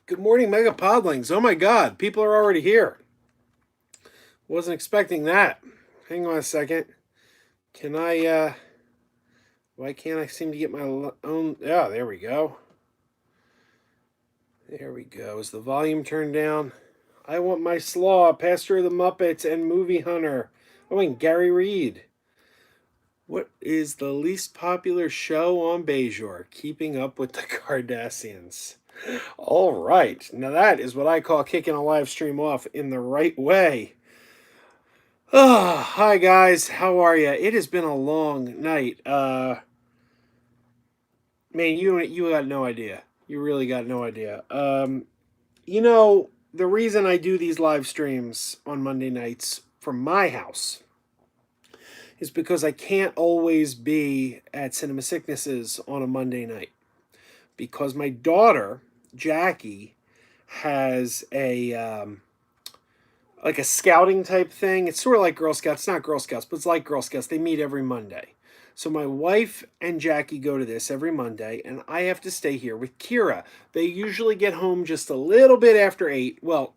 Good morning, Mega Podlings. Oh my god, people are already here. Wasn't expecting that. Hang on a second. Can why can't I seem to get my own. Yeah, there we go. There we go. Is the volume turned down? I want my slaw, Pastor of the Muppets, and Movie Hunter. Oh, and Gary Reed. What is the least popular show on Bejor? Keeping Up with the Kardashians. All right. Now that is what I call kicking a live stream off in the right way. Oh, hi guys. How are you? It has been a long night. Man, you got no idea. You really got no idea. The reason I do these live streams on Monday nights from my house is because I can't always be at Cinema Sicknesses on a Monday night because my daughter Jackie has a like a scouting type thing. It's sort of like Girl Scouts. It's not Girl Scouts, but it's like Girl Scouts. They meet every Monday. So my wife and Jackie go to this every Monday, and I have to stay here with Kira. They usually get home just a little bit after 8. Well,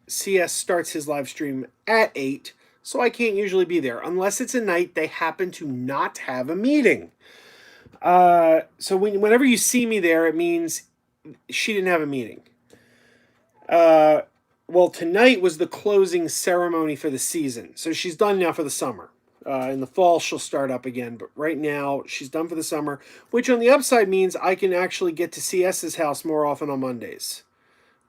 CS starts his live stream at 8, so I can't usually be there unless it's a night they happen to not have a meeting. So whenever you see me there, it means she didn't have a meeting. Well, tonight was the closing ceremony for the season. So she's done now for the summer. In the fall, she'll start up again. But right now, she's done for the summer, which on the upside means I can actually get to CS's house more often on Mondays.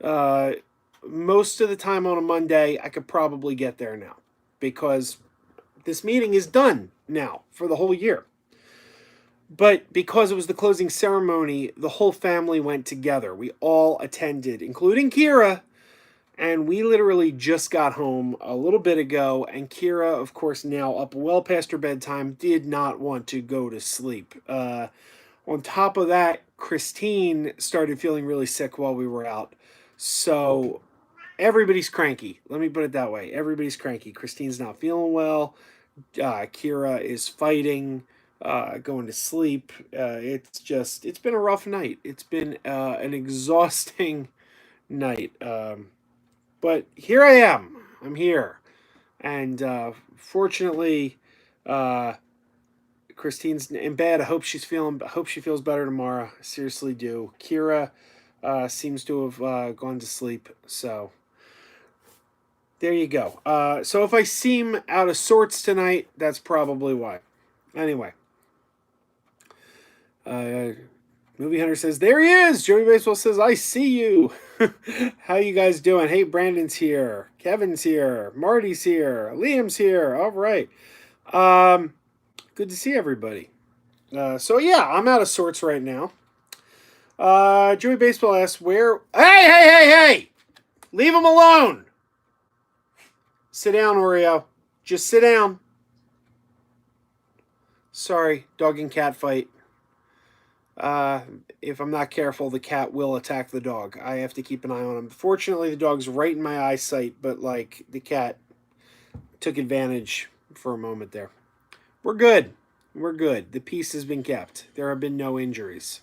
Most of the time on a Monday, I could probably get there now because this meeting is done now for the whole year. But because it was the closing ceremony, the whole family went together. We all attended, including Kira. And we literally just got home a little bit ago, and Kira, of course, now up well past her bedtime, did not want to go to sleep. On top of that, Christine started feeling really sick while we were out. So everybody's cranky. Let me put it that way. Everybody's cranky. Christine's not feeling well. Kira is fighting, going to sleep. It's been a rough night. It's been an exhausting night. But here I am. I'm here. And fortunately, Christine's in bed. I hope she feels better tomorrow. I seriously do. Kira seems to have gone to sleep. So there you go. So if I seem out of sorts tonight, that's probably why. Anyway. Movie Hunter says, there he is! Joey Baseball says, I see you! How you guys doing? Hey, Brandon's here. Kevin's here. Marty's here. Liam's here. All right. Good to see everybody. So, yeah, I'm out of sorts right now. Joey Baseball asks, where... Hey! Leave him alone! Sit down, Oreo. Just sit down. Sorry, dog and cat fight. If I'm not careful, the cat will attack the dog. I have to keep an eye on him. Fortunately, the dog's right in my eyesight, but the cat took advantage for a moment there. We're good. The peace has been kept. There have been no injuries.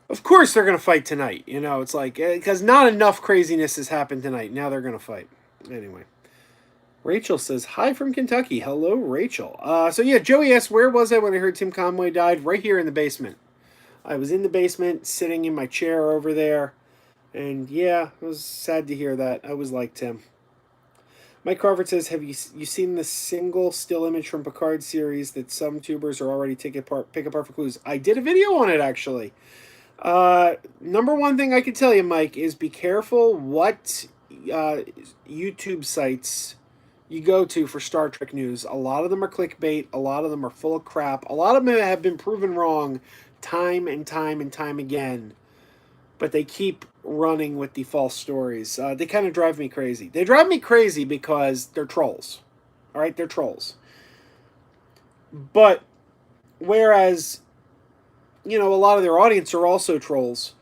Of course they're going to fight tonight. It's because not enough craziness has happened tonight. Now they're going to fight. Anyway. Rachel says, hi from Kentucky. Hello, Rachel. So yeah, Joey asks, where was I when I heard Tim Conway died? Right here in the basement. I was in the basement, sitting in my chair over there. And yeah, it was sad to hear that. I was like Tim. Mike Crawford says, have you seen the single still image from Picard series that some tubers are already pick apart for clues? I did a video on it, actually. Number one thing I can tell you, Mike, is be careful what YouTube sites you go to for Star Trek news. A lot of them are clickbait. A lot of them are full of crap. A lot of them have been proven wrong time and time and time again. But they keep running with the false stories. They kind of drive me crazy. They drive me crazy because they're trolls. All right, they're trolls. But whereas, a lot of their audience are also trolls,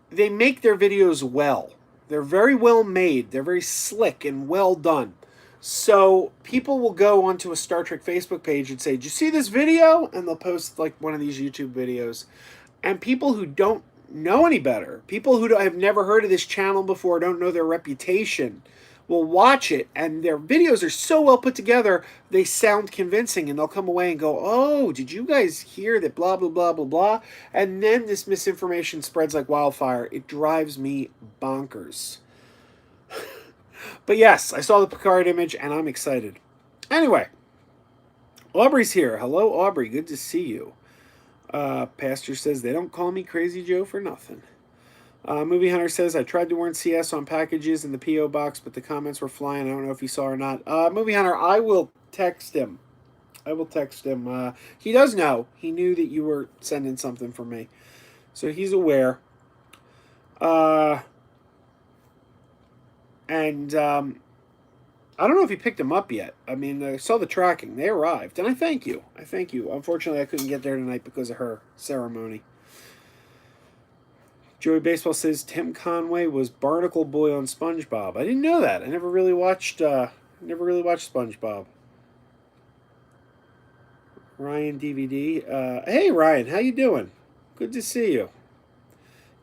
they make their videos well. They're very well made. They're very slick and well done. So people will go onto a Star Trek Facebook page and say, did you see this video? And they'll post one of these YouTube videos. And people who don't know any better, people who have never heard of this channel before, don't know their reputation, will watch it, and their videos are so well put together, they sound convincing, and they'll come away and go, oh, did you guys hear that blah, blah, blah, blah, blah? And then this misinformation spreads like wildfire. It drives me bonkers. But yes, I saw the Picard image, and I'm excited. Anyway, Aubrey's here. Hello, Aubrey. Good to see you. Pastor says, they don't call me Crazy Joe for nothing. Movie Hunter says, I tried to warn CS on packages in the P.O. box, but the comments were flying. I don't know if he saw or not. Movie Hunter, I will text him. He does know. He knew that you were sending something for me. So he's aware. And I don't know if he picked them up yet. I mean, I saw the tracking. They arrived. And I thank you. Unfortunately, I couldn't get there tonight because of her ceremony. Joey Baseball says Tim Conway was Barnacle Boy on SpongeBob. I didn't know that. I never really watched SpongeBob. Ryan DVD. Hey Ryan, how you doing? Good to see you.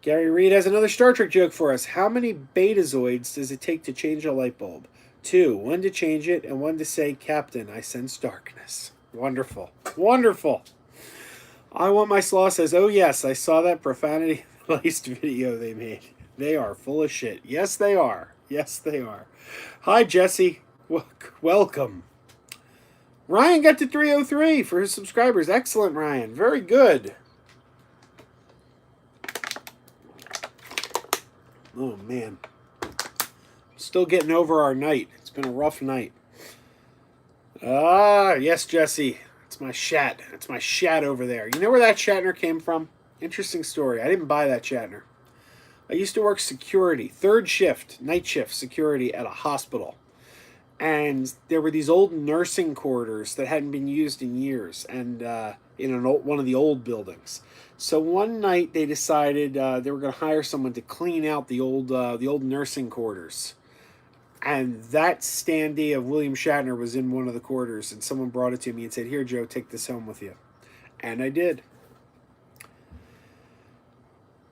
Gary Reed has another Star Trek joke for us. How many Betazoids does it take to change a light bulb? 2. 1 to change it, and 1 to say, Captain, I sense darkness. Wonderful. Wonderful. I Want My Slaw says, oh yes, I saw that profanity-laced video they made. They are full of shit. Yes, they are. Yes, they are. Hi, Jesse. Welcome. Ryan got to 303 for his subscribers. Excellent, Ryan. Very good. Oh, man. Still getting over our night. It's been a rough night. Yes, Jesse. It's my Shat. It's my Shat over there. You know where that Shatner came from? Interesting story. I didn't buy that Shatner. I used to work security, third shift, night shift security at a hospital. And there were these old nursing quarters that hadn't been used in years, and in one of the old buildings. So one night they decided they were going to hire someone to clean out the old nursing quarters. And that standee of William Shatner was in one of the quarters, and someone brought it to me and said, here, Joe, take this home with you. And I did.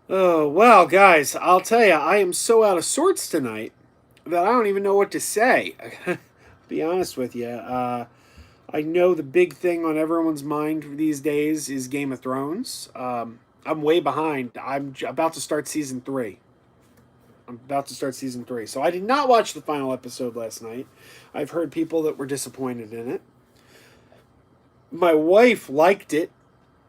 Oh, well, guys, I'll tell you, I am so out of sorts tonight that I don't even know what to say. Be honest with you. I know the big thing on everyone's mind these days is Game of Thrones. I'm way behind. I'm about to start season 3. So I did not watch the final episode last night. I've heard people that were disappointed in it. My wife liked it.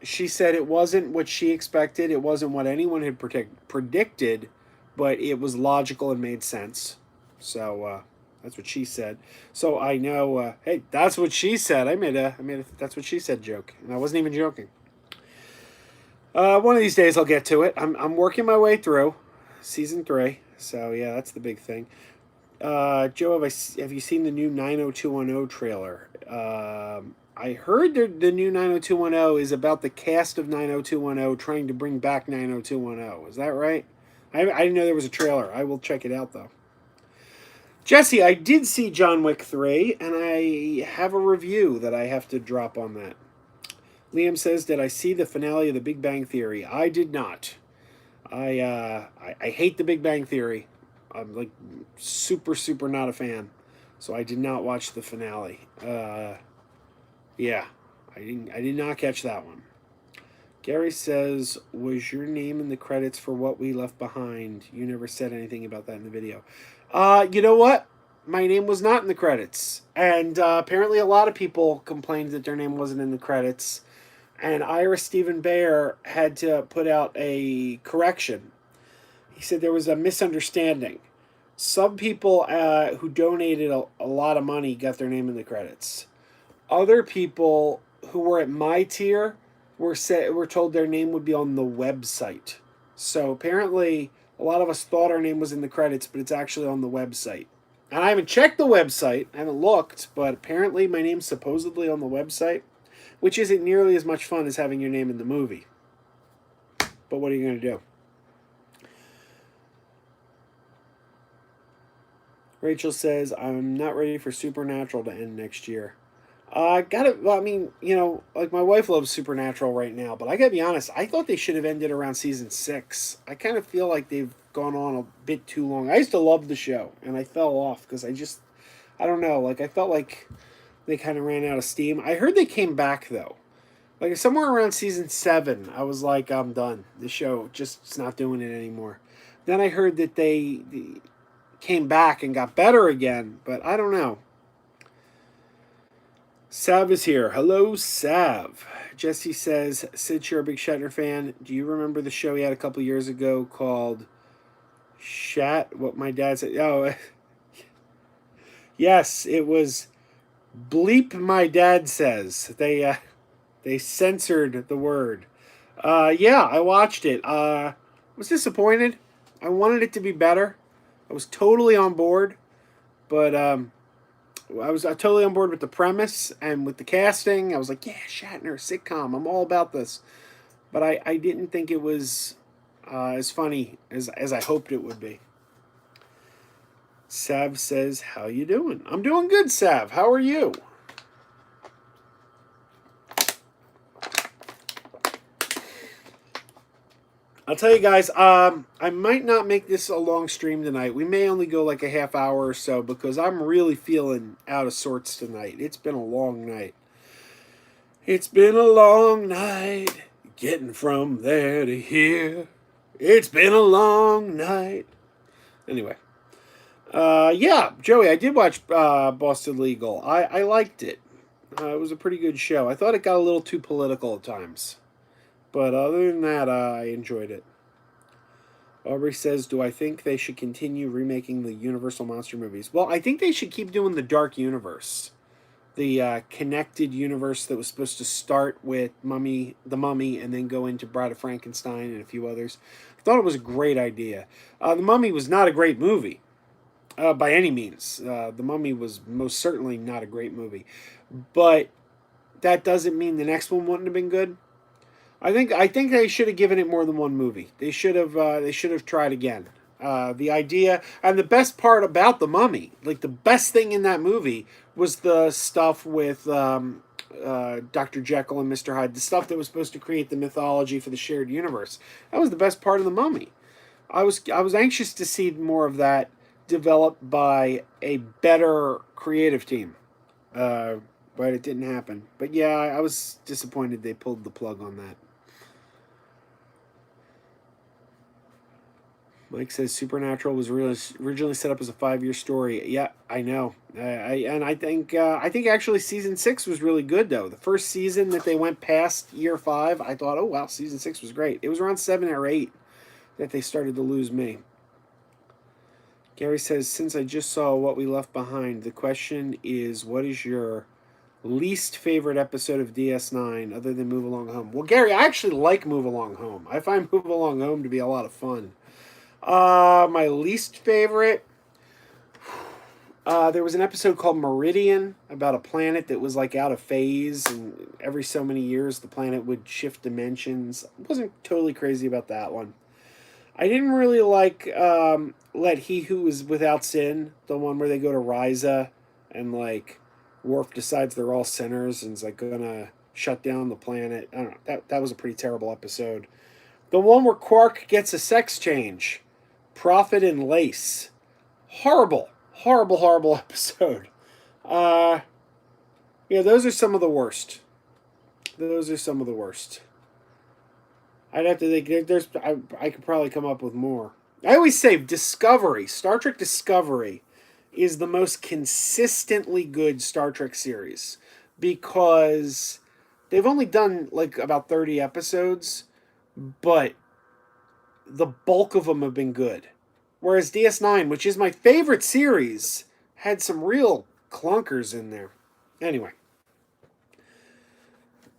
She said it wasn't what she expected. It wasn't what anyone had predicted, but it was logical and made sense. So that's what she said. So I know, hey, that's what she said. I made a that's what she said joke, and I wasn't even joking. One of these days I'll get to it. I'm working my way through season 3. So yeah, that's the big thing. Joe, have you seen the new 90210 trailer? I heard the new 90210 is about the cast of 90210 trying to bring back 90210. Is that right? I didn't know there was a trailer. I will check it out, though. Jesse, I did see John Wick 3, and I have a review that I have to drop on that. Liam says, did I see the finale of The Big Bang Theory? I did not. I hate The Big Bang Theory. I'm like super not a fan, so I did not watch the finale. Yeah, I did not catch that one. Gary says, was your name in the credits for What We Left Behind? You never said anything about that in the video. You know what? My name was not in the credits, and apparently a lot of people complained that their name wasn't in the credits. And Ira Stephen Bear had to put out a correction. He said there was a misunderstanding. Some people who donated a lot of money got their name in the credits. Other people who were at my tier were told their name would be on the website. So apparently a lot of us thought our name was in the credits, but it's actually on the website. And I haven't checked the website. I haven't looked, but apparently my name's supposedly on the website, which isn't nearly as much fun as having your name in the movie. But what are you going to do? Rachel says, I'm not ready for Supernatural to end next year. Well, I mean, like my wife loves Supernatural right now, but I gotta be honest, I thought they should have ended around season 6. I kind of feel like they've gone on a bit too long. I used to love the show, and I fell off because I don't know, like I felt like they kind of ran out of steam. I heard they came back though. Like somewhere around season 7, I was like, I'm done. The show just is not doing it anymore. Then I heard that they came back and got better again, but I don't know. Sav is here. Hello, Sav. Jesse says, since you're a big Shatner fan, do you remember the show he had a couple years ago called Shat? What my dad said? Oh, yes, it was Bleep My Dad Says. They censored the word. Yeah, I watched it. Was disappointed. I wanted it to be better. I was totally on board, but I was totally on board with the premise and with the casting. I was like, yeah, Shatner, sitcom. I'm all about this. But I didn't think it was as funny as I hoped it would be. Sav says, how you doing? I'm doing good, Sav. How are you? I'll tell you guys, I might not make this a long stream tonight. We may only go like a half hour or so because I'm really feeling out of sorts tonight. It's been a long night. It's been a long night getting from there to here. It's been a long night. Anyway. Yeah, Joey, I did watch Boston Legal. I liked it. It was a pretty good show. I thought it got a little too political at times. But other than that, I enjoyed it. Aubrey says, do I think they should continue remaking the Universal Monster movies? Well, I think they should keep doing the Dark Universe. The connected universe that was supposed to start with the Mummy, and then go into Bride of Frankenstein and a few others. I thought it was a great idea. The Mummy was not a great movie. By any means. The Mummy was most certainly not a great movie. But that doesn't mean the next one wouldn't have been good. I think they should have given it more than one movie. They should have tried again. The idea and the best part about the Mummy, like the best thing in that movie, was the stuff with Dr. Jekyll and Mr. Hyde, the stuff that was supposed to create the mythology for the shared universe. That was the best part of the Mummy. I was anxious to see more of that developed by a better creative team. But it didn't happen. But yeah, I was disappointed they pulled the plug on that. Mike says Supernatural was originally set up as a 5-year story. Yeah, I know. I think actually season 6 was really good though. The first season that they went past year 5, I thought, oh wow, season 6 was great. It was around 7 or 8 that they started to lose me. Gary says, since I just saw What We Left Behind, the question is, what is your least favorite episode of DS9 other than Move Along Home? Well, Gary, I actually like Move Along Home. I find Move Along Home to be a lot of fun. My least favorite, there was an episode called Meridian about a planet that was like out of phase, and every so many years the planet would shift dimensions. I wasn't totally crazy about that one. I didn't really like Let He Who Was Without Sin, the one where they go to Ryza and like Worf decides they're all sinners and is like gonna shut down the planet. I don't know. That was a pretty terrible episode. The one where Quark gets a sex change. Prophet and Lace. Horrible. Horrible, horrible episode. Yeah, those are some of the worst. Those are some of the worst. I'd have to think. I could probably come up with more. I always say Discovery, Star Trek Discovery, is the most consistently good Star Trek series because they've only done like about 30 episodes, but the bulk of them have been good. Whereas DS9, which is my favorite series, had some real clunkers in there. Anyway.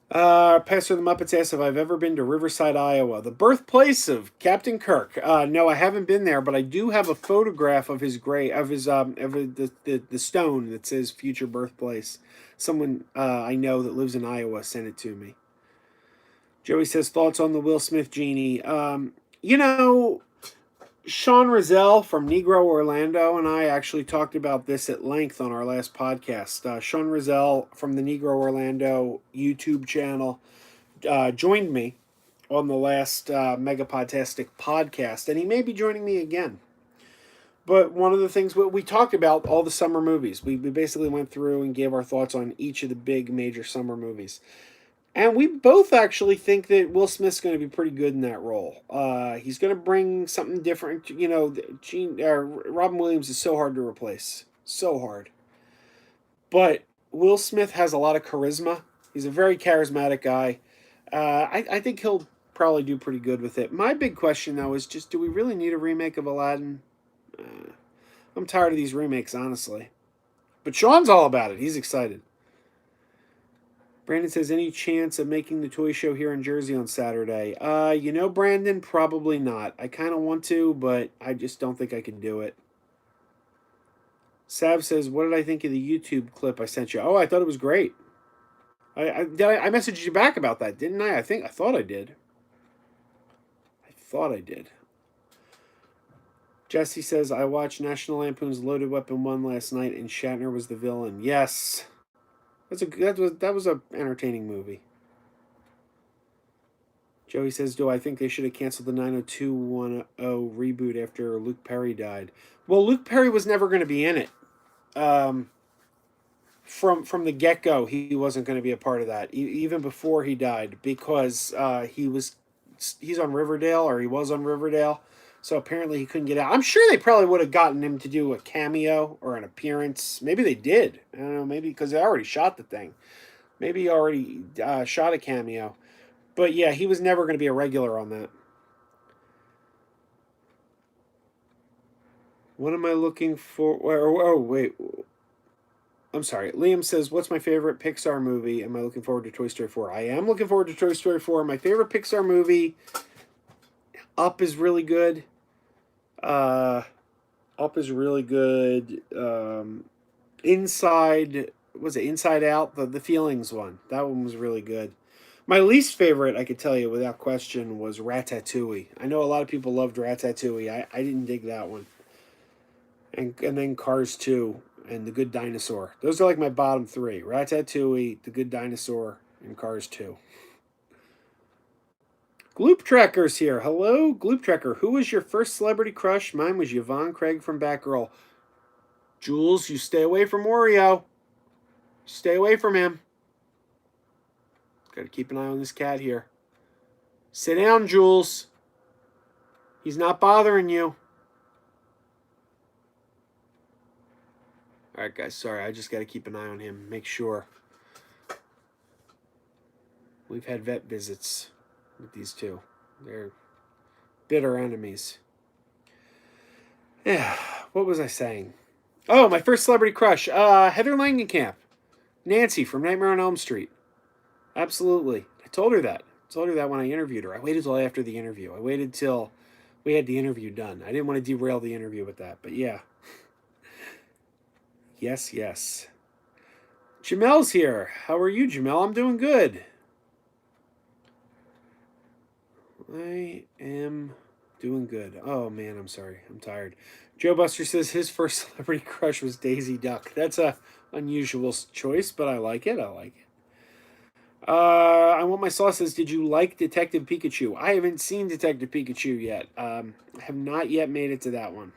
Pastor the Muppets asks if I've ever been to Riverside, Iowa, the birthplace of Captain Kirk. No, I haven't been there, but I do have a photograph of his the stone that says future birthplace. Someone I know that lives in Iowa sent it to me. Joey says thoughts on the Will Smith genie. You know, Sean Rizal from Negro Orlando and I actually talked about this at length on our last podcast. Sean Rizal from the Negro Orlando YouTube channel joined me on the last Megapodtastic podcast, and he may be joining me again. But one of the things we talked about, all the summer movies. We basically went through and gave our thoughts on each of the big major summer movies. And we both actually think that Will Smith's going to be pretty good in that role. He's going to bring something different. You know, Robin Williams is so hard to replace. So hard. But Will Smith has a lot of charisma. He's a very charismatic guy. I think he'll probably do pretty good with it. My big question, though, is just do we really need a remake of Aladdin? I'm tired of these remakes, honestly. But Sean's all about it. He's excited. Brandon says, any chance of making the toy show here in Jersey on Saturday? Brandon, probably not. I kind of want to, but I just don't think I can do it. Sav says, what did I think of the YouTube clip I sent you? Oh, I thought it was great. I messaged you back about that, didn't I? I thought I did. Jesse says, I watched National Lampoon's Loaded Weapon 1 last night, and Shatner was the villain. Yes. That was a entertaining movie. Joey says, do I think they should have canceled the 90210 reboot after Luke Perry died? Well, Luke Perry was never going to be in it. From the get-go, he wasn't going to be a part of that, even before he died, because he's on Riverdale, or he was on Riverdale. So apparently he couldn't get out. I'm sure they probably would have gotten him to do a cameo or an appearance. Maybe they did. I don't know. Maybe because they already shot the thing. Maybe he already shot a cameo. But yeah, he was never going to be a regular on that. What am I looking for? Oh, wait. I'm sorry. Liam says, what's my favorite Pixar movie? Am I looking forward to Toy Story 4? I am looking forward to Toy Story 4. My favorite Pixar movie, Up, is really good. Up is really good. Inside Out? The Feelings one. That one was really good. My least favorite, I could tell you without question, was Ratatouille. I know a lot of people loved Ratatouille. I didn't dig that one. And then Cars 2 and The Good Dinosaur. Those are like my bottom three. Ratatouille, The Good Dinosaur, and Cars 2. Gloop Trekker's here. Hello, Gloop Trekker. Who was your first celebrity crush? Mine was Yvonne Craig from Batgirl. Jules, you stay away from Wario. Stay away from him. Got to keep an eye on this cat here. Sit down, Jules. He's not bothering you. All right, guys. Sorry, I just got to keep an eye on him. Make sure. We've had vet visits with these two. They're bitter enemies. Yeah, what was I saying? Oh, my first celebrity crush. Heather Langenkamp. Nancy from Nightmare on Elm Street. Absolutely. I told her that. When I interviewed her. I waited till after the interview. I waited till we had the interview done. I didn't want to derail the interview with that, but yeah. Yes. Jamel's here. How are you, Jamel? I'm doing good. I am doing good. Oh, man, I'm sorry. I'm tired. Joe Buster says his first celebrity crush was Daisy Duck. That's a unusual choice, but I like it. I want my sauce says, did you like Detective Pikachu? I haven't seen Detective Pikachu yet. I have not yet made it to that one.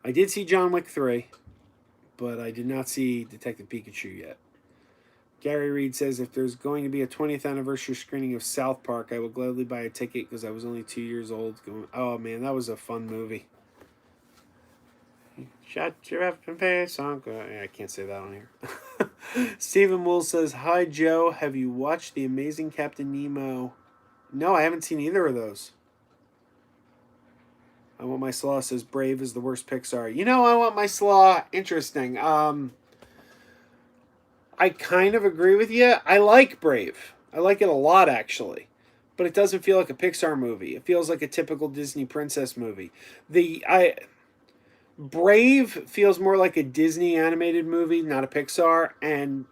I did see John Wick 3, but I did not see Detective Pikachu yet. Gary Reed says, if there's going to be a 20th anniversary screening of South Park, I will gladly buy a ticket because I was only 2 years old. Oh, man, that was a fun movie. Shut your effing face on. I can't say that on here. Stephen Wool says, hi, Joe. Have you watched The Amazing Captain Nemo? No, I haven't seen either of those. I Want My Slaw says, Brave is the worst Pixar. I Want My Slaw. Interesting. I kind of agree with you. I like Brave. I like it a lot, actually. But it doesn't feel like a Pixar movie. It feels like a typical Disney princess movie. Brave feels more like a Disney animated movie, not a Pixar. And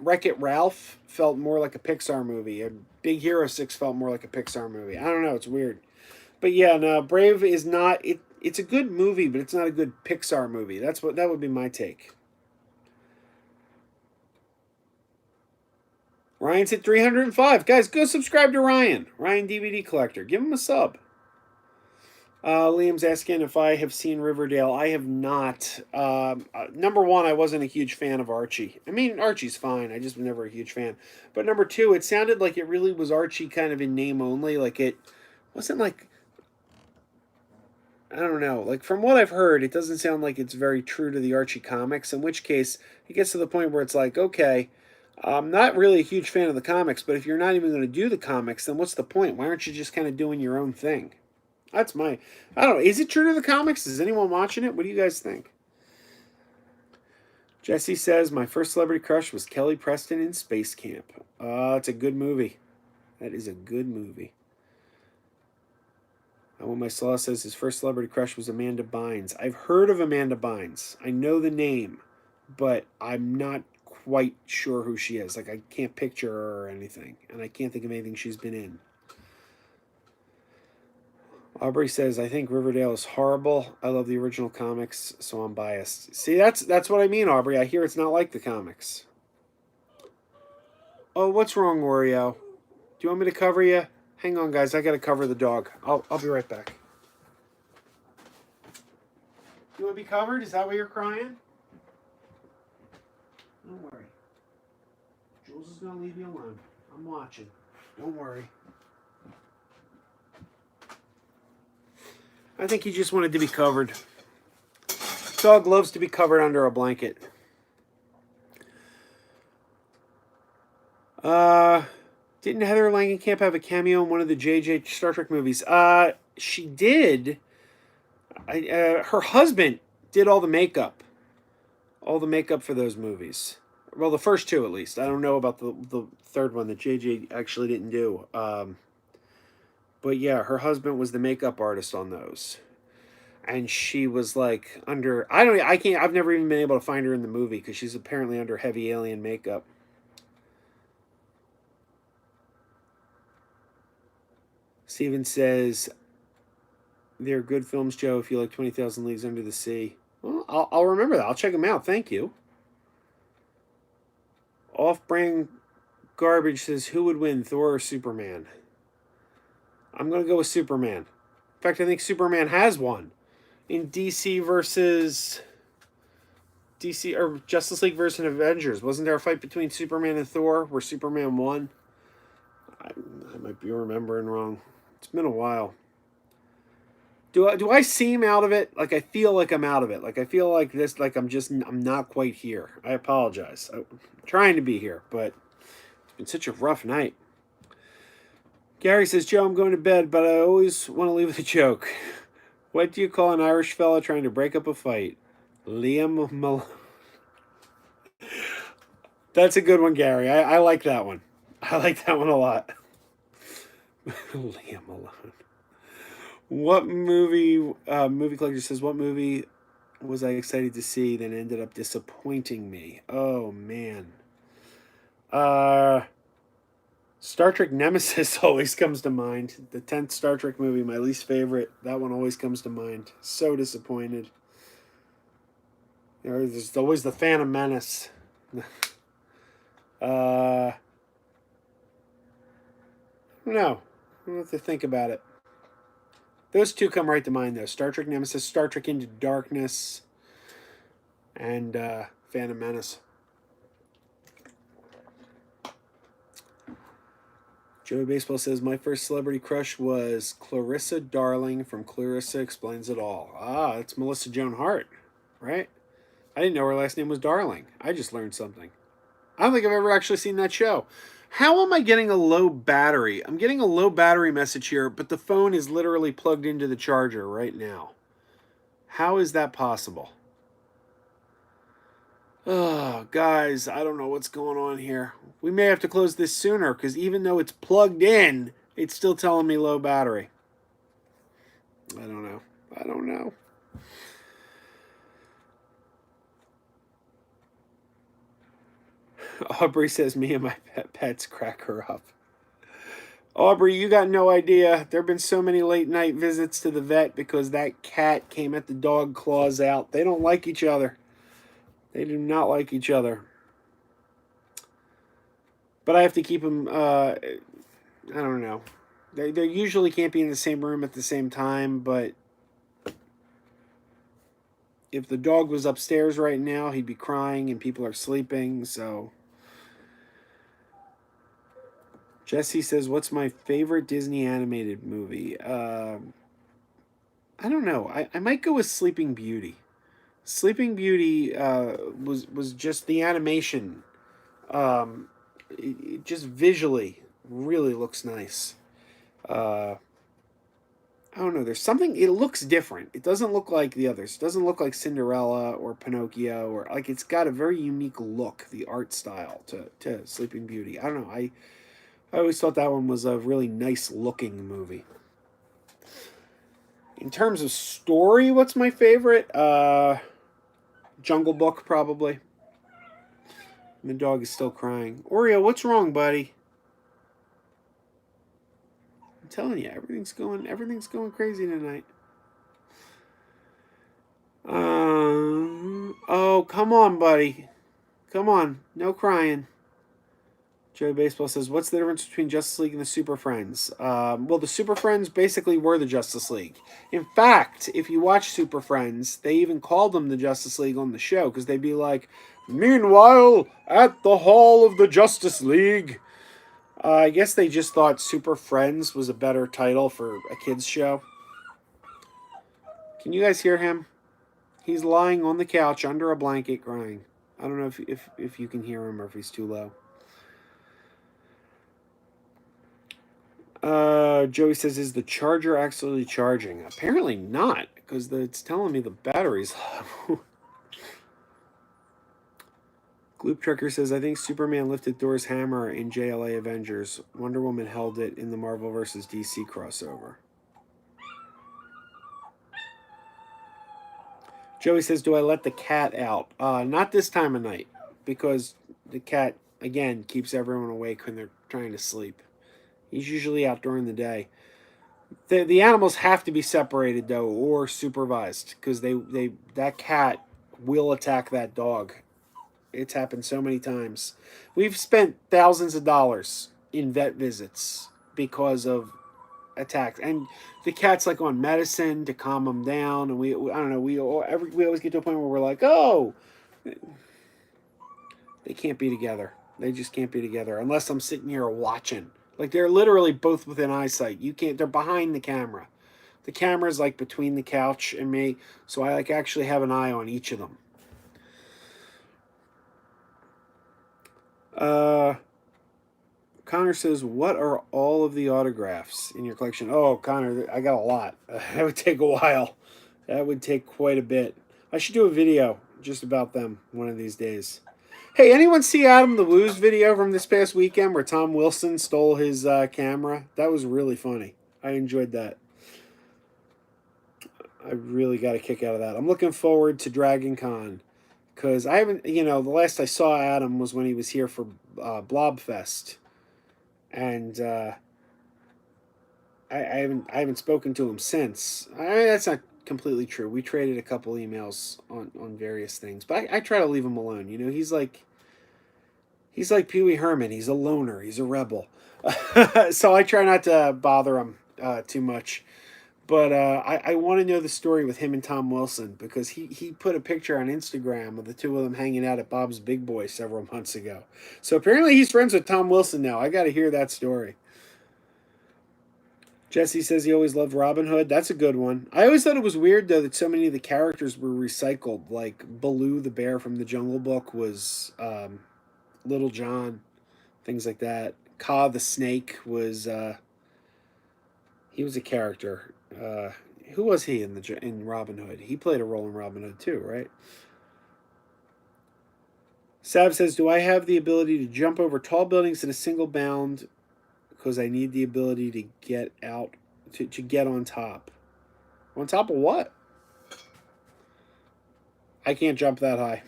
Wreck-It Ralph felt more like a Pixar movie. And Big Hero 6 felt more like a Pixar movie. I don't know. It's weird. But yeah, no, Brave is not... It's a good movie, but it's not a good Pixar movie. That would be my take. Ryan's hit 305. Guys, go subscribe to Ryan. Ryan DVD Collector. Give him a sub. Liam's asking if I have seen Riverdale. I have not. Number one, I wasn't a huge fan of Archie. I mean, Archie's fine. I just was never a huge fan. But number two, it sounded like it really was Archie kind of in name only. Like it wasn't like... I don't know. Like, from what I've heard, it doesn't sound like it's very true to the Archie comics, in which case it gets to the point where it's like, okay, I'm not really a huge fan of the comics, but if you're not even going to do the comics, then what's the point? Why aren't you just kind of doing your own thing? That's my... I don't know. Is it true to the comics? Is anyone watching it? What do you guys think? Jesse says, my first celebrity crush was Kelly Preston in SpaceCamp. It's a good movie. That is a good movie. When my Slaw says his first celebrity crush was Amanda Bynes. I've heard of Amanda Bynes. I know the name, but I'm not quite sure who she is. Like, I can't picture her or anything, and I can't think of anything she's been in. Aubrey says, I think Riverdale is horrible. I love the original comics, so I'm biased. See, that's what I mean, Aubrey. I hear it's not like the comics. Oh, what's wrong, Wario? Do you want me to cover you? Hang on, guys. I got to cover the dog. I'll be right back. You want to be covered? Is that why you're crying? Don't worry. Jules is going to leave you alone. I'm watching. Don't worry. I think he just wanted to be covered. Dog loves to be covered under a blanket. Didn't Heather Langenkamp have a cameo in one of the JJ Star Trek movies? She did. Her husband did all the makeup. All the makeup for those movies. Well, the first two at least. I don't know about the third one that JJ actually didn't do. But yeah, her husband was the makeup artist on those. And she was like under... I've never even been able to find her in the movie because she's apparently under heavy alien makeup. Steven says, they're good films, Joe, if you like 20,000 Leagues Under the Sea. Well, I'll remember that. I'll check them out. Thank you. Off-brand Garbage says, who would win, Thor or Superman? I'm going to go with Superman. In fact, I think Superman has won. In DC versus... DC, or Justice League versus Avengers. Wasn't there a fight between Superman and Thor where Superman won? I might be remembering wrong. It's been a while. Do I seem out of it? Like, I feel like I'm out of it. Like, I feel like this, like I'm not quite here. I apologize. I'm trying to be here, but it's been such a rough night. Gary says, Joe, I'm going to bed, but I always want to leave with a joke. What do you call an Irish fella trying to break up a fight? Liam Malone. That's a good one, Gary. I like that one. I like that one a lot. Liam Malone. What movie collector says, what movie was I excited to see that ended up disappointing me? Oh, man. Star Trek Nemesis always comes to mind. The 10th Star Trek movie, my least favorite. That one always comes to mind. So disappointed. There's always the Phantom Menace. No. I don't have to think about it. Those two come right to mind, though. Star Trek Nemesis, Star Trek Into Darkness, and Phantom Menace. Joey Baseball says, my first celebrity crush was Clarissa Darling from Clarissa Explains It All. Ah, that's Melissa Joan Hart, right? I didn't know her last name was Darling. I just learned something. I don't think I've ever actually seen that show. How am I getting a low battery? I'm getting a low battery message here, but the phone is literally plugged into the charger right now. How is that possible? Oh, guys, I don't know what's going on here. We may have to close this sooner because even though it's plugged in, it's still telling me low battery. I don't know. Aubrey says, me and my pets crack her up. Aubrey, you got no idea. There have been so many late night visits to the vet because that cat came at the dog, claws out. They don't like each other. They do not like each other. But I have to keep them, I don't know. They usually can't be in the same room at the same time, but if the dog was upstairs right now, he'd be crying and people are sleeping, so... Jesse says, what's my favorite Disney animated movie? I don't know. I might go with Sleeping Beauty. Sleeping Beauty was just the animation. It just visually really looks nice. I don't know. There's something. It looks different. It doesn't look like the others. It doesn't look like Cinderella or Pinocchio or like it's got a very unique look. The art style to Sleeping Beauty. I don't know. I always thought that one was a really nice looking movie. In terms of story, what's my favorite? Jungle Book, probably. The dog is still crying. Oreo, what's wrong, buddy? I'm telling you, everything's going crazy tonight. Oh, come on, buddy. Come on, no crying. Joey Baseball says, what's the difference between Justice League and the Super Friends? Well, the Super Friends basically were the Justice League. In fact, if you watch Super Friends, they even called them the Justice League on the show, because they'd be like, meanwhile, at the Hall of the Justice League. I guess they just thought Super Friends was a better title for a kid's show. Can you guys hear him? He's lying on the couch under a blanket crying. I don't know if you can hear him or if he's too low. Joey says, is the charger actually charging? Apparently not, because it's telling me the battery's low. Gloop Trucker says, I think Superman lifted Thor's hammer in JLA Avengers. Wonder Woman held it in the Marvel vs. DC crossover. Joey says, do I let the cat out? Not this time of night, because the cat, again, keeps everyone awake when they're trying to sleep. He's usually out during the day. The animals have to be separated, though, or supervised, because that cat will attack that dog. It's happened so many times. We've spent thousands of dollars in vet visits because of attacks, and the cat's like on medicine to calm them down, and we I don't know, we always get to a point where we're like, oh, they can't be together. They just can't be together unless I'm sitting here watching. Like, they're literally both within eyesight. You can't. They're behind the camera. The camera's like between the couch and me, so I like actually have an eye on each of them. Connor says, what are all of the autographs in your collection? Oh, Connor, I got a lot. That would take a while. That would take quite a bit. I should do a video just about them one of these days. Hey, anyone see Adam the Woo's video from this past weekend where Tom Wilson stole his camera? That was really funny. I enjoyed that. I really got a kick out of that. I'm looking forward to Dragon Con. Because I haven't, the last I saw Adam was when he was here for Blobfest. And I haven't spoken to him since. That's not completely true. We traded a couple emails on various things. But I try to leave him alone. He's like Pee Wee Herman. He's a loner. He's a rebel. So I try not to bother him too much. But I want to know the story with him and Tom Wilson, because he put a picture on Instagram of the two of them hanging out at Bob's Big Boy several months ago. So apparently he's friends with Tom Wilson now. I got to hear that story. Jesse says he always loved Robin Hood. That's a good one. I always thought it was weird, though, that so many of the characters were recycled. Like Baloo the bear from the Jungle Book was Little John, things like that. Kaa the snake was... he was a character. Who was he in Robin Hood? He played a role in Robin Hood too, right? Sav says, do I have the ability to jump over tall buildings in a single bound because I need the ability to get out, to get on top? On top of what? I can't jump that high.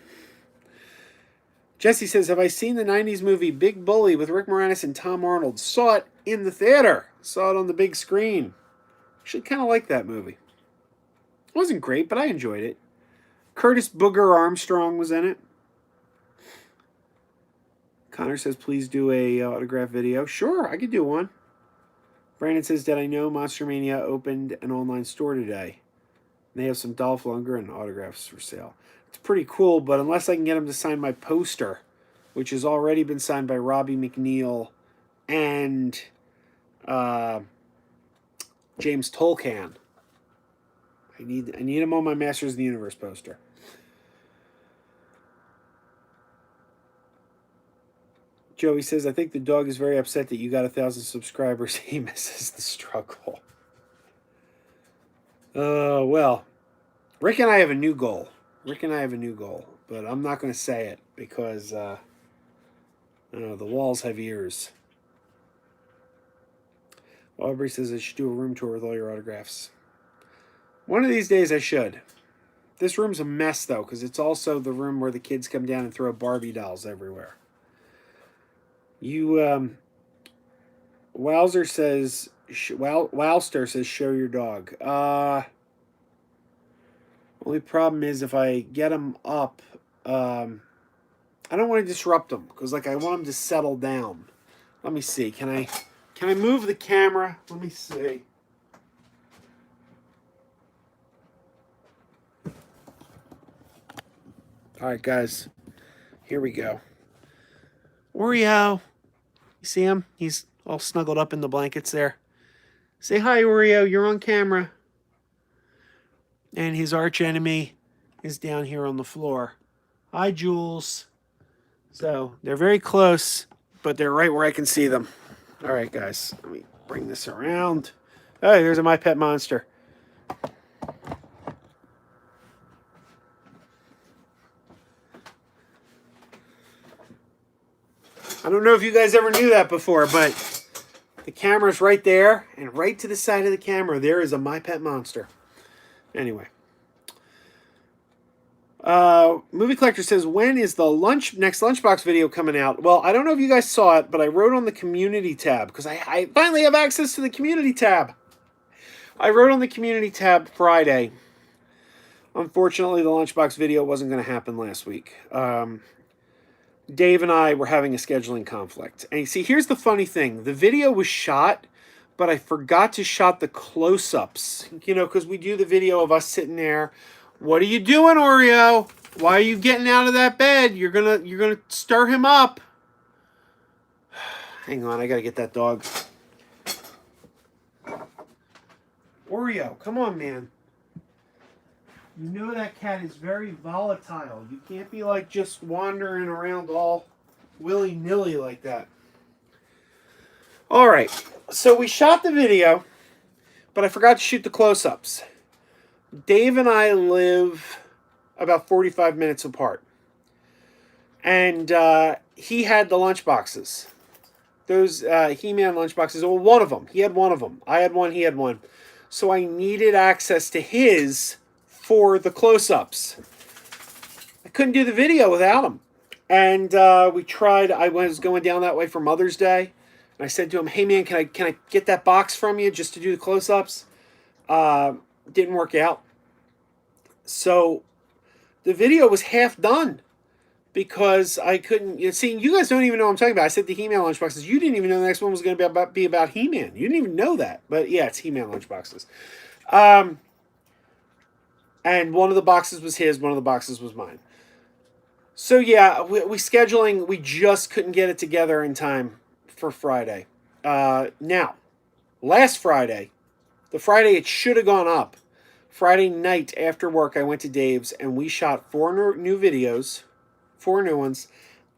Jesse says, have I seen the 90s movie Big Bully with Rick Moranis and Tom Arnold? Saw it in the theater. Saw it on the big screen. Actually kind of like that movie. It wasn't great, but I enjoyed it. Curtis Booger Armstrong was in it. Connor says, please do a autograph video. Sure, I could do one. Brandon says, did I know Monster Mania opened an online store today? They have some Dolph Lundgren autographs for sale. It's pretty cool, but unless I can get him to sign my poster, which has already been signed by Robbie McNeil and James Tolkan, I need him on my Masters of the Universe poster. Joey says, I think the dog is very upset that you got 1,000 subscribers. He misses the struggle. Well, Rick and I have a new goal. But I'm not going to say it because the walls have ears. Aubrey says I should do a room tour with all your autographs. One of these days I should. This room's a mess, though, because it's also the room where the kids come down and throw Barbie dolls everywhere. Wowster says, show your dog. Only problem is if I get him up, I don't want to disrupt him because I want him to settle down. Let me see. Can I move the camera? Let me see. All right, guys. Here we go. Oreo. You see him? He's all snuggled up in the blankets there. Say hi, Oreo. You're on camera. And his arch enemy is down here on the floor. Hi, Jules. So they're very close, but they're right where I can see them. All right, guys. Let me bring this around. Oh, there's a My Pet Monster. I don't know if you guys ever knew that before, but the camera's right there, and right to the side of the camera, there is a My Pet Monster. Anyway. Movie Collector says, when is the next Lunchbox video coming out? Well, I don't know if you guys saw it, but I wrote on the community tab, because I finally have access to the community tab. I wrote on the community tab Friday. Unfortunately, the Lunchbox video wasn't going to happen last week. Dave and I were having a scheduling conflict. And you see, here's the funny thing. The video was shot, but I forgot to shot the close-ups. Because we do the video of us sitting there. What are you doing, Oreo? Why are you getting out of that bed? You're gonna stir him up. Hang on, I gotta get that dog. Oreo, come on, man. You know that cat is very volatile. You can't be just wandering around all willy-nilly like that. All right, so we shot the video, but I forgot to shoot the close-ups. Dave and I live about 45 minutes apart. And he had the lunchboxes. Those He-Man lunchboxes. Well, one of them. He had one of them. I had one. He had one. So I needed access to his for the close-ups. I couldn't do the video without him. And we tried. I was going down that way for Mother's Day. And I said to him, hey, man, can I get that box from you just to do the close-ups? Didn't work out. So the video was half done because I couldn't. See, you guys don't even know what I'm talking about. I said the He-Man lunchboxes. You didn't even know the next one was going to be about He-Man. You didn't even know that. But yeah, it's He-Man lunchboxes. And one of the boxes was his. One of the boxes was mine. So yeah, we scheduling. We just couldn't get it together in time for Friday. Now, last Friday, the Friday it should have gone up. Friday night after work, I went to Dave's and we shot 4 new videos, 4 new ones,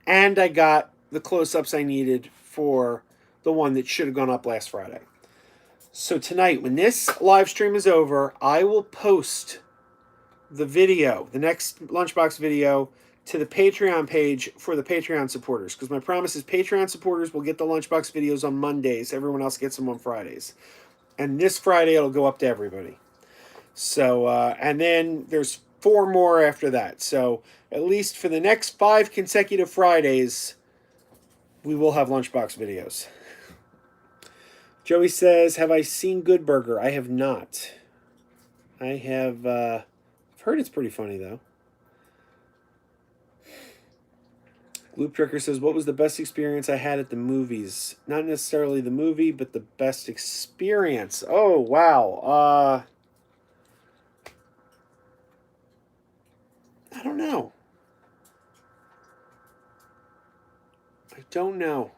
and I got the close-ups I needed for the one that should have gone up last Friday. So tonight, when this live stream is over, I will post the video, the next Lunchbox video, to the Patreon page for the Patreon supporters. Because my promise is Patreon supporters will get the Lunchbox videos on Mondays. Everyone else gets them on Fridays. And this Friday, it'll go up to everybody. So, and then there's 4 more after that. So at least for the next 5 consecutive Fridays, we will have lunchbox videos. Joey says, have I seen Good Burger? I have not. I have, I've heard it's pretty funny, though. Loop Tricker says, what was the best experience I had at the movies? Not necessarily the movie, but the best experience. Oh, wow. I don't know. I don't know.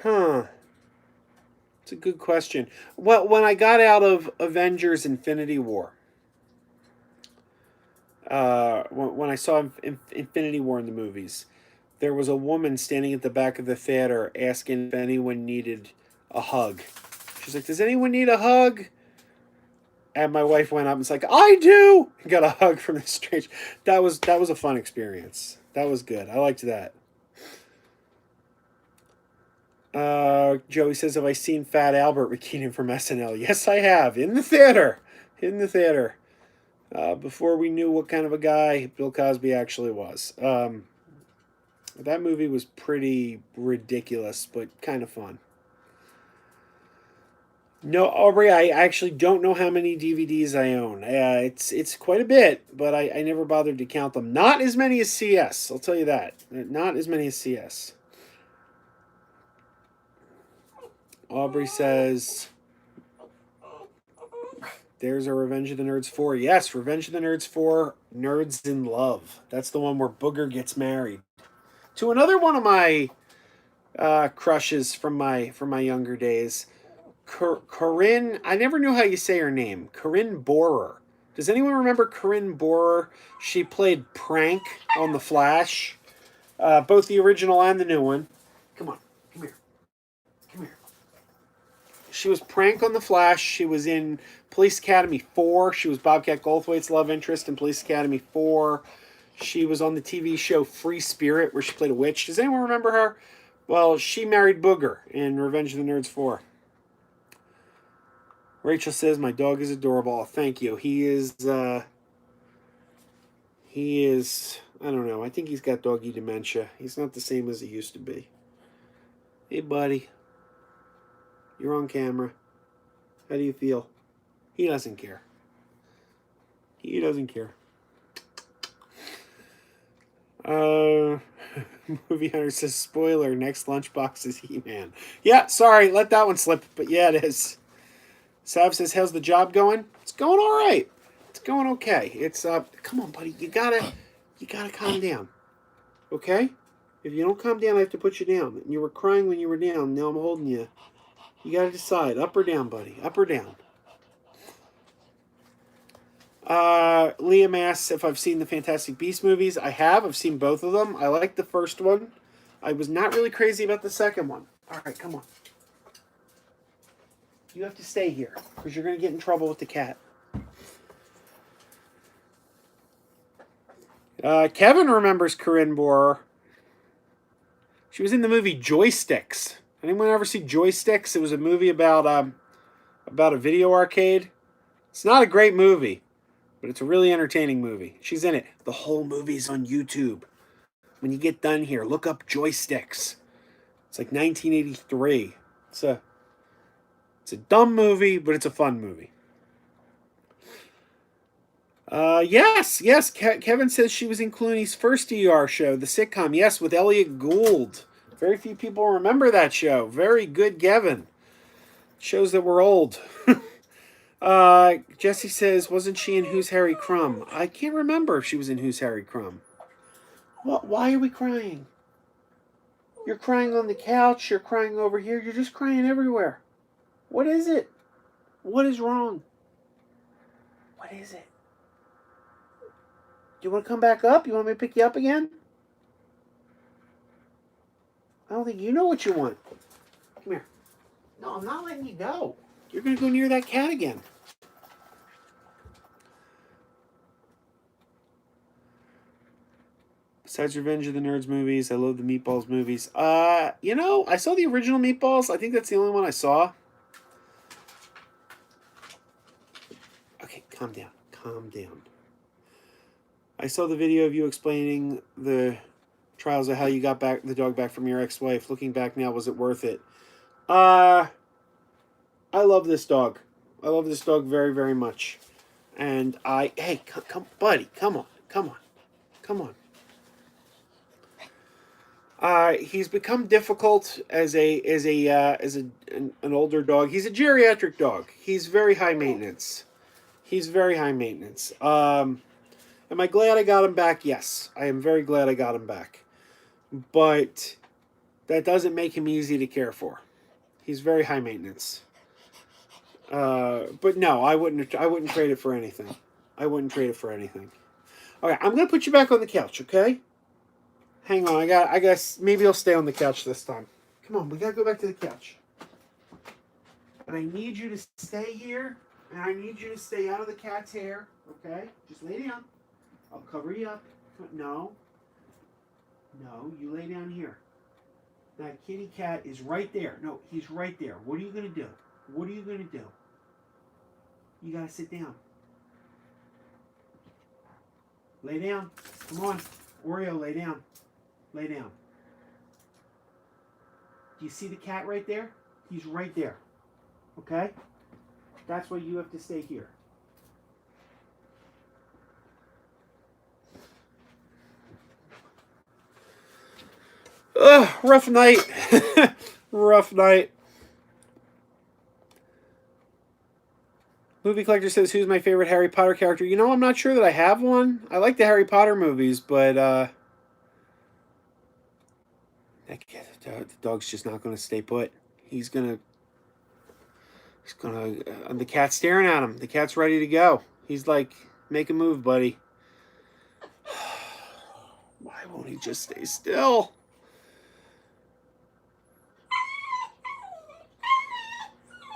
Huh. It's a good question. Well, when I got out of Avengers Infinity War, when I saw Infinity War in the movies, there was a woman standing at the back of the theater asking if anyone needed a hug. She's like, does anyone need a hug? And my wife went up and was like, I do! And got a hug from this strange. That was a fun experience. That was good. I liked that. Joey says, have I seen Fat Albert with Keenan from SNL? Yes, I have. In the theater. In the theater. Before we knew what kind of a guy Bill Cosby actually was. That movie was pretty ridiculous, but kind of fun. No, Aubrey, I actually don't know how many DVDs I own. It's quite a bit, but I never bothered to count them. Not as many as CS, I'll tell you that. Not as many as CS. Aubrey says, there's a Revenge of the Nerds 4. Yes, Revenge of the Nerds 4, Nerds in Love. That's the one where Booger gets married to another one of my crushes from my younger days. Corinne, I never knew how you say her name. Corinne Bohrer. Does anyone remember Corinne Bohrer? She played Prank on The Flash. Both the original and the new one. Come on, come here. Come here. She was Prank on The Flash. She was in Police Academy 4. She was Bobcat Goldthwait's love interest in Police Academy 4. She was on the TV show Free Spirit, where she played a witch. Does anyone remember her? Well, she married Booger in Revenge of the Nerds 4. Rachel says, my dog is adorable. Thank you. He is, I don't know. I think he's got doggy dementia. He's not the same as he used to be. Hey, buddy. You're on camera. How do you feel? He doesn't care. He doesn't care. Movie Hunter says, spoiler, next lunchbox is He-Man. Yeah, sorry, let that one slip, but yeah, it is. Sav says, how's the job going? It's going all right. It's going okay. It's come on, buddy. You gotta calm down. Okay? If you don't calm down, I have to put you down. And you were crying when you were down. Now I'm holding you. You gotta decide, up or down, buddy. Up or down. Liam asks if I've seen the Fantastic Beasts movies. I have. I've seen both of them. I like the first one. I was not really crazy about the second one. All right, come on. You have to stay here, because you're going to get in trouble with the cat. Kevin remembers Corinne Bohrer. She was in the movie Joysticks. Anyone ever see Joysticks? It was a movie about a video arcade. It's not a great movie, but it's a really entertaining movie. She's in it. The whole movie's on YouTube. When you get done here, look up Joysticks. It's like 1983. It's a dumb movie, but it's a fun movie. Yes. Kevin says she was in Clooney's first ER show, the sitcom. Yes, with Elliot Gould. Very few people remember that show. Very good, Kevin. Shows that we're old. Jesse says, wasn't she in Who's Harry Crumb? I can't remember if she was in Who's Harry Crumb. What? Why are we crying? You're crying on the couch. You're crying over here. You're just crying everywhere. What is it? What is wrong? What is it? Do you want to come back up? You want me to pick you up again? I don't think you know what you want. Come here. No, I'm not letting you go. You're going to go near that cat again. Besides Revenge of the Nerds movies, I love the Meatballs movies. I saw the original Meatballs. I think that's the only one I saw. Okay, calm down. Calm down. I saw the video of you explaining the trials of how you got back the dog back from your ex-wife. Looking back now, was it worth it? I love this dog. I love this dog very, very much. And hey, come, buddy, come on, come on, come on. He's become difficult as an older dog. He's a geriatric dog. He's very high maintenance. He's very high maintenance. Am I glad I got him back? Yes, I am very glad I got him back. But that doesn't make him easy to care for. He's very high maintenance. But no, I wouldn't trade it for anything. I wouldn't trade it for anything. Okay, I'm gonna put you back on the couch, okay? Hang on, I guess maybe I'll stay on the couch this time. Come on, we gotta go back to the couch. And I need you to stay here, and I need you to stay out of the cat's hair, okay? Just lay down. I'll cover you up. No. No, you lay down here. That kitty cat is right there. No, he's right there. What are you gonna do? What are you gonna do? You gotta sit down. Lay down. Come on. Oreo, lay down. Lay down. Do you see the cat right there? He's right there. Okay? That's why you have to stay here. Ugh, rough night. Rough night. Movie Collector says, who's my favorite Harry Potter character? You know, I'm not sure that I have one. I like the Harry Potter movies, but the dog's just not going to stay put. The cat's staring at him. The cat's ready to go. He's like, make a move, buddy. Why won't he just stay still?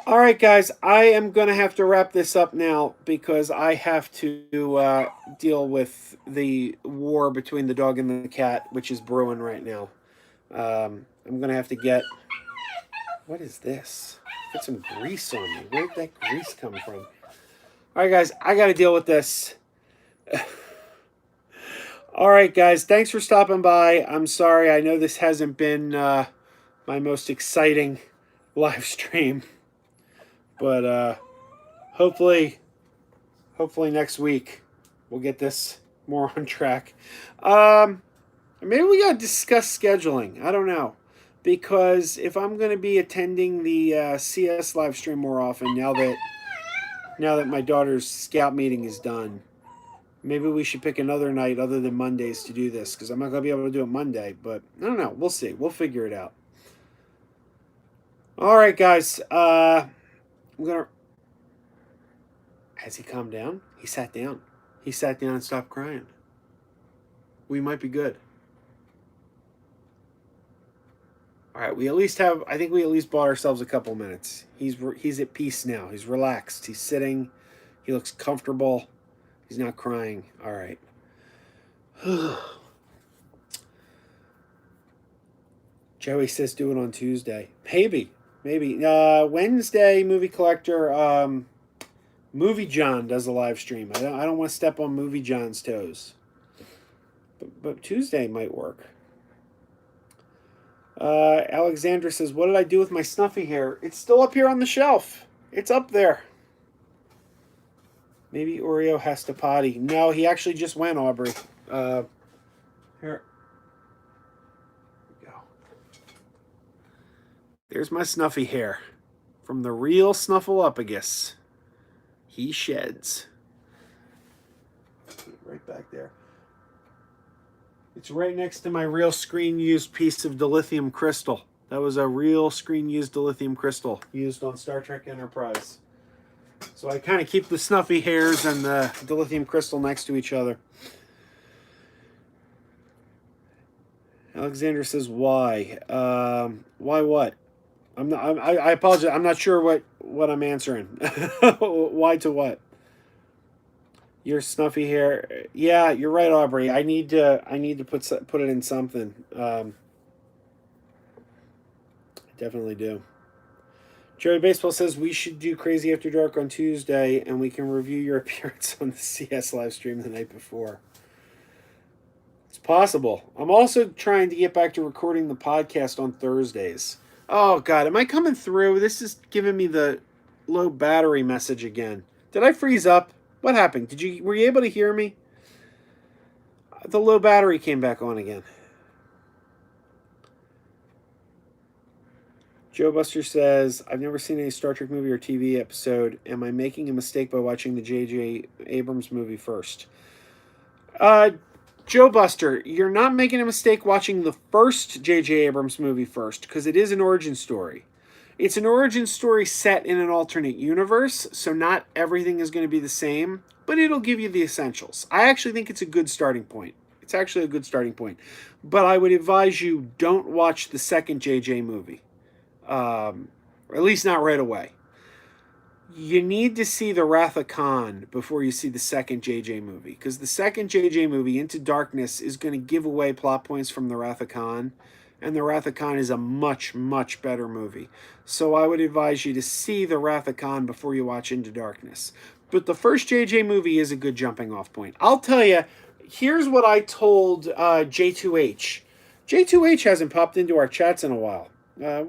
All right, guys, I am going to have to wrap this up now because I have to deal with the war between the dog and the cat, which is brewing right now. I'm going to have to get... What is this? Get some grease on me. Where did that grease come from? All right, guys, I got to deal with this. All right, guys, thanks for stopping by. I'm sorry. I know this hasn't been my most exciting live stream. But hopefully next week we'll get this more on track. Maybe we gotta discuss scheduling. I don't know, because if I'm gonna be attending the CS live stream more often now that my daughter's scout meeting is done, maybe we should pick another night other than Mondays to do this, because I'm not gonna be able to do it Monday. But I don't know. We'll see. We'll figure it out. All right, guys. Has he calmed down? He sat down. He sat down and stopped crying. We might be good. All right, I think we at least bought ourselves a couple minutes. He's at peace now. He's relaxed. He's sitting. He looks comfortable. He's not crying. All right. Joey says do it on Tuesday. Maybe. Wednesday, Movie Collector, Movie John does a live stream. I don't want to step on Movie John's toes. But Tuesday might work. Alexandra says, what did I do with my snuffy hair? It's still up here on the shelf. It's up there. Maybe Oreo has to potty. No, he actually just went, Aubrey. Here. There's my snuffy hair from the real Snuffleupagus. He sheds. Right back there. It's right next to my real screen-used piece of dilithium crystal. That was a real screen-used dilithium crystal used on Star Trek Enterprise. So I kind of keep the snuffy hairs and the dilithium crystal next to each other. Alexander says, why? Why what? I apologize. I'm not sure what I'm answering. Why to what? Your snuffy hair. Yeah, you're right, Aubrey. I need to put it in something. I definitely do. Joey Baseball says we should do Crazy After Dark on Tuesday, and we can review your appearance on the CS live stream the night before. Possible. I'm also trying to get back to recording the podcast on Thursdays. Oh God, am I coming through? This is giving me the low battery message again. Did I freeze up? What happened? Were you able to hear me? The low battery came back on again. Joe Buster says, I've never seen any Star Trek movie or TV episode. Am I making a mistake by watching the J.J. Abrams movie first? Joe Buster, you're not making a mistake watching the first J.J. Abrams movie first, because it is an origin story. It's an origin story set in an alternate universe, so not everything is going to be the same, but it'll give you the essentials. I actually think it's a good starting point. It's actually a good starting point. But I would advise you don't watch the second J.J. movie. Or at least not right away. You need to see the Wrath of Khan before you see the second JJ movie, because the second JJ movie, Into Darkness, is going to give away plot points from the Wrath of Khan, and the Wrath of Khan is a much, much better movie. So I would advise you to see the Wrath of Khan before you watch Into Darkness. But the first JJ movie is a good jumping off point. I'll tell you, here's what I told J2H. J2H hasn't popped into our chats in a while. I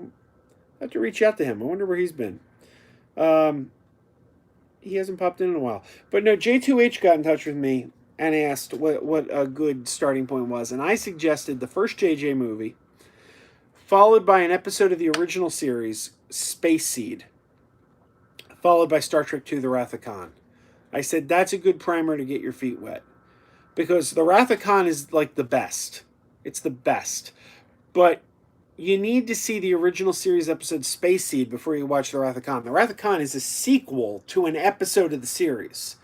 have to reach out to him. I wonder where he's been. He hasn't popped in a while. But no, J2H got in touch with me and asked what a good starting point was. And I suggested the first JJ movie, followed by an episode of the original series, Space Seed, followed by Star Trek II, The Wrath of Khan. I said that's a good primer to get your feet wet. Because The Wrath of Khan is like the best. It's the best. But you need to see the original series episode Space Seed before you watch The Wrath of Khan. The Wrath of Khan is a sequel to an episode of the series.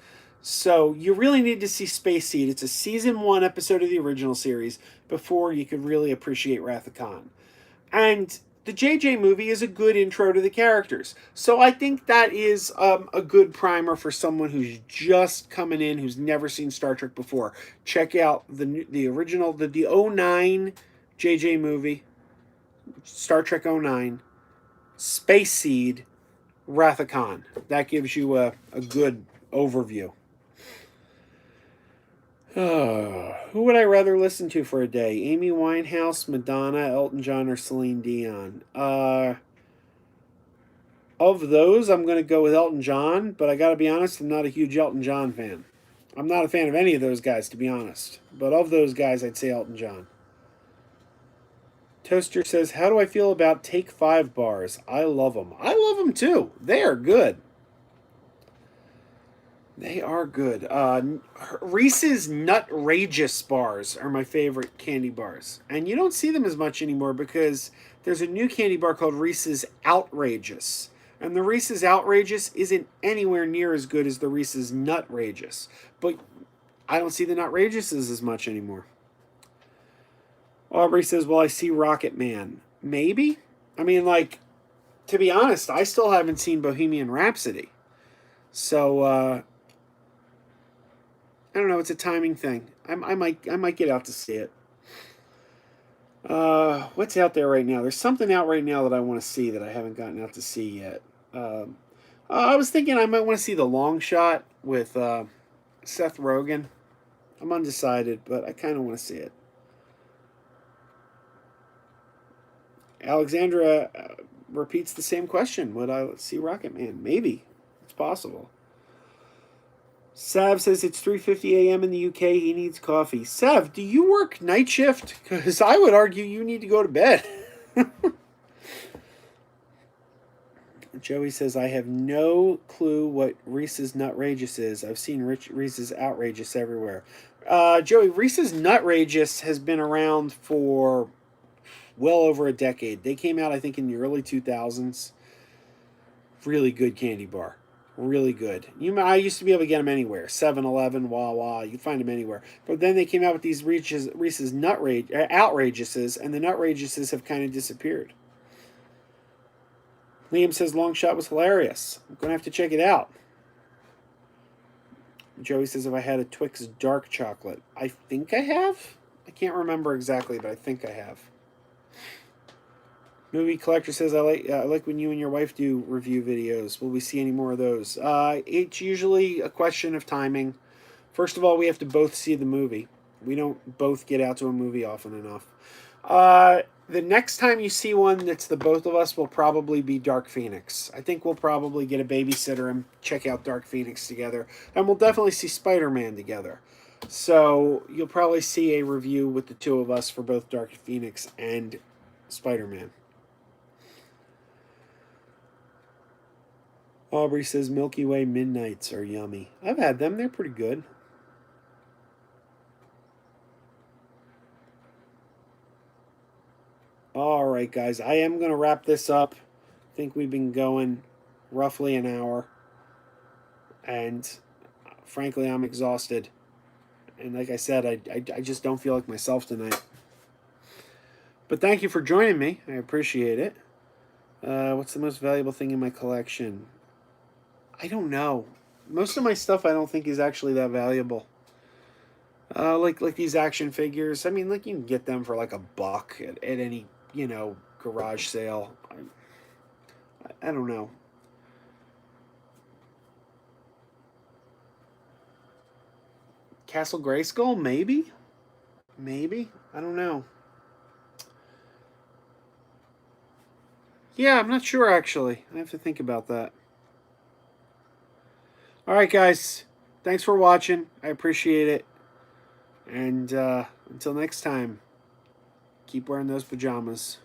So you really need to see Space Seed. It's a season 1 episode of the original series before you could really appreciate Wrath of Khan. And the JJ movie is a good intro to the characters. So I think that is a good primer for someone who's just coming in, who's never seen Star Trek before. Check out the original, the 09 JJ movie, Star Trek 09, Space Seed, Wrath of Khan. That gives you a good overview. Who would I rather listen to for a day? Amy Winehouse, Madonna, Elton John, or Celine Dion? Of those, I'm going to go with Elton John, but I got to be honest, I'm not a huge Elton John fan. I'm not a fan of any of those guys, to be honest. But of those guys, I'd say Elton John. Toaster says, how do I feel about Take 5 bars? I love them. I love them too. They are good. They are good. Reese's Nutrageous bars are my favorite candy bars. And you don't see them as much anymore because there's a new candy bar called Reese's Outrageous. And the Reese's Outrageous isn't anywhere near as good as the Reese's Nutrageous. But I don't see the Nutrageuses as much anymore. Aubrey says, well, I see Rocket Man. Maybe? I mean, like, to be honest, I still haven't seen Bohemian Rhapsody. So, I don't know, it's a timing thing. I might get out to see it. What's out there right now? There's something out right now that I want to see that I haven't gotten out to see yet. I was thinking I might want to see The Long Shot with Seth Rogen. I'm undecided, but I kind of want to see it. Alexandra repeats the same question. Would I see Rocket Man? Maybe. It's possible. Sav says it's 3:50 a.m. in the UK. He needs coffee. Sav, do you work night shift? Because I would argue you need to go to bed. Joey says, I have no clue what Reese's Nutrageous is. I've seen Reese's Outrageous everywhere. Joey, Reese's Nutrageous has been around for well over a decade. They came out, I think, in the early 2000s. Really good candy bar. Really good. I used to be able to get them anywhere. 7-Eleven, Wawa, you can find them anywhere. But then they came out with these Reese's Outrageuses, and the Nutrageuses have kind of disappeared. Liam says Long Shot was hilarious. I'm going to have to check it out. Joey says if I had a Twix dark chocolate. I think I have. I can't remember exactly, but I think I have. Movie Collector says, I like when you and your wife do review videos. Will we see any more of those? It's usually a question of timing. First of all, we have to both see the movie. We don't both get out to a movie often enough. The next time you see one that's the both of us will probably be Dark Phoenix. I think we'll probably get a babysitter and check out Dark Phoenix together. And we'll definitely see Spider-Man together. So you'll probably see a review with the two of us for both Dark Phoenix and Spider-Man. Aubrey says Milky Way Midnights are yummy. I've had them. They're pretty good. All right, guys. I am going to wrap this up. I think we've been going roughly an hour. And frankly, I'm exhausted. And like I said, I just don't feel like myself tonight. But thank you for joining me. I appreciate it. What's the most valuable thing in my collection? I don't know. Most of my stuff I don't think is actually that valuable. Like these action figures. I mean, like you can get them for like $1 at any garage sale. I don't know. Castle Grayskull, maybe. I don't know. Yeah, I'm not sure actually. I have to think about that. All right, guys. Thanks for watching. I appreciate it. And until next time, keep wearing those pajamas.